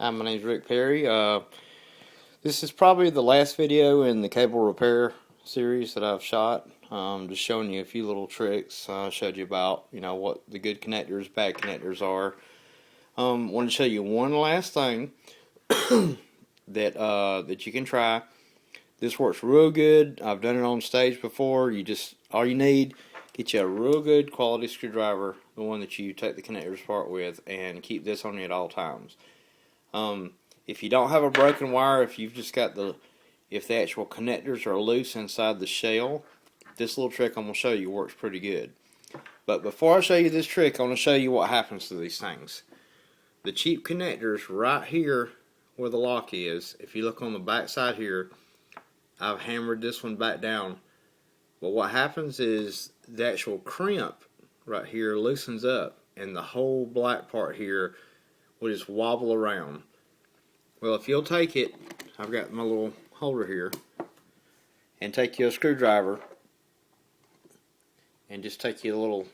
Hi, my name is Rick Perry. This is probably the last video in the cable repair series that I've shot. Just showing you a few little tricks. I showed you about what the good connectors, bad connectors are. Want to show you one last thing that you can try. This works real good. I've done it on stage before. All you need, get you a real good quality screwdriver, the one that you take the connectors apart with, and keep this on you at all times. If you don't have a broken wire, if the actual connectors are loose inside the shell, this little trick I'm going to show you works pretty good. But before I show you this trick, I want to show you what happens to these things. The cheap connectors right here where the lock is, if you look on the back side here, I've hammered this one back down. But what happens is the actual crimp right here loosens up, and the whole black part here will just wobble around. Well, if you'll take it, I've got my little holder here, and take you a screwdriver, and just take you a little,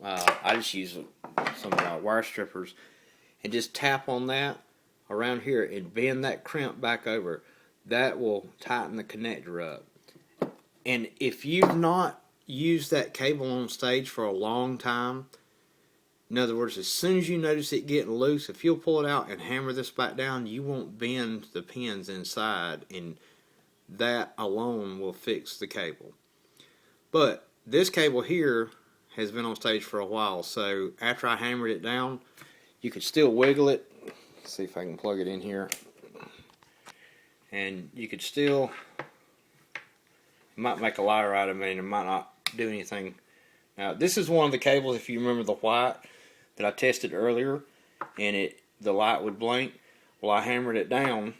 I just use some wire strippers, and just tap on that around here and bend that crimp back over. That will tighten the connector up. And if you've not used that cable on stage for a long time, in other words, as soon as you notice it getting loose, if you'll pull it out and hammer this back down, you won't bend the pins inside, and that alone will fix the cable. But this cable here has been on stage for a while, so after I hammered it down, you could still wiggle it. Let's see if I can plug it in here. And you could still, it might make a liar out of me, and it might not do anything. Now, this is one of the cables, if you remember the white, that I tested earlier, and the light would blink. Well, I hammered it down,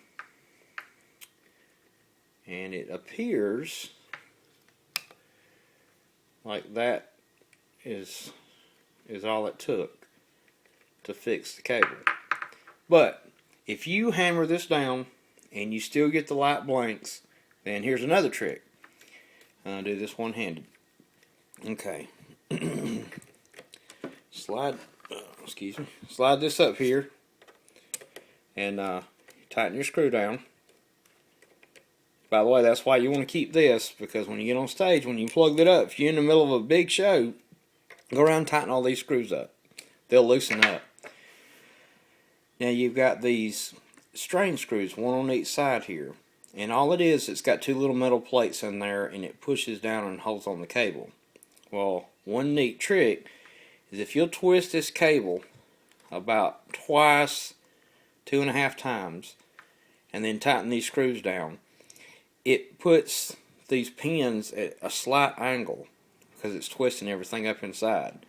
and it appears like that is all it took to fix the cable. But if you hammer this down and you still get the light blinks, then here's another trick. I'll do this one-handed. Okay. Slide this up here, and tighten your screw down. By the way, that's why you want to keep this, because when you get on stage, when you plug it up, if you're in the middle of a big show, go around and tighten all these screws up. They'll loosen up. Now you've got these strain screws, one on each side here, and all it is, it's got two little metal plates in there, and it pushes down and holds on the cable. Well, one neat trick is if you'll twist this cable about twice, 2.5 times, and then tighten these screws down, it puts these pins at a slight angle because it's twisting everything up inside.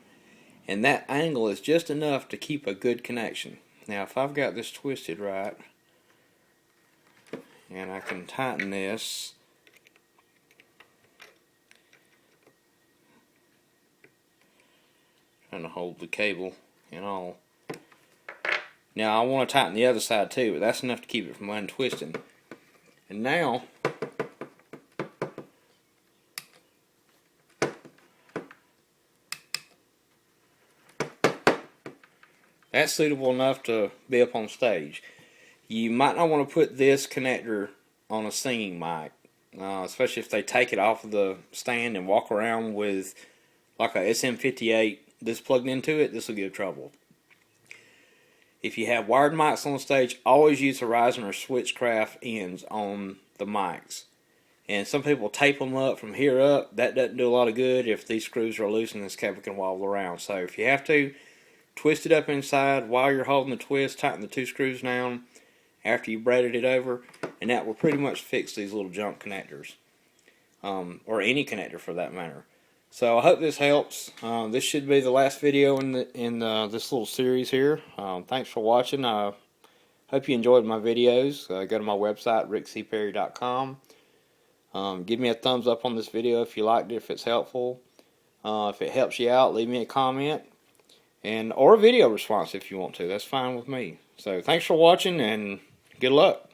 And that angle is just enough to keep a good connection. Now, if I've got this twisted right, and I can tighten this, trying to hold the cable and all. Now I want to tighten the other side too, but that's enough to keep it from untwisting. And now that's suitable enough to be up on stage. You might not want to put this connector on a singing mic, especially if they take it off of the stand and walk around with like a SM58 this plugged into it. This will give trouble. If you have wired mics on stage, always use Horizon or Switchcraft ends on the mics. And some people tape them up from here up. That doesn't do a lot of good if these screws are loose and this cable can wobble around. So if you have to, twist it up inside while you're holding the twist, tighten the two screws down after you braided it over, and that will pretty much fix these little junk connectors, or any connector for that matter. So I hope this helps. This should be the last video in this little series here. Thanks for watching. I hope you enjoyed my videos. Go to my website, rickcperry.com. Give me a thumbs up on this video if you liked it, if it's helpful. If it helps you out, leave me a comment, or a video response if you want to. That's fine with me. So thanks for watching, and good luck.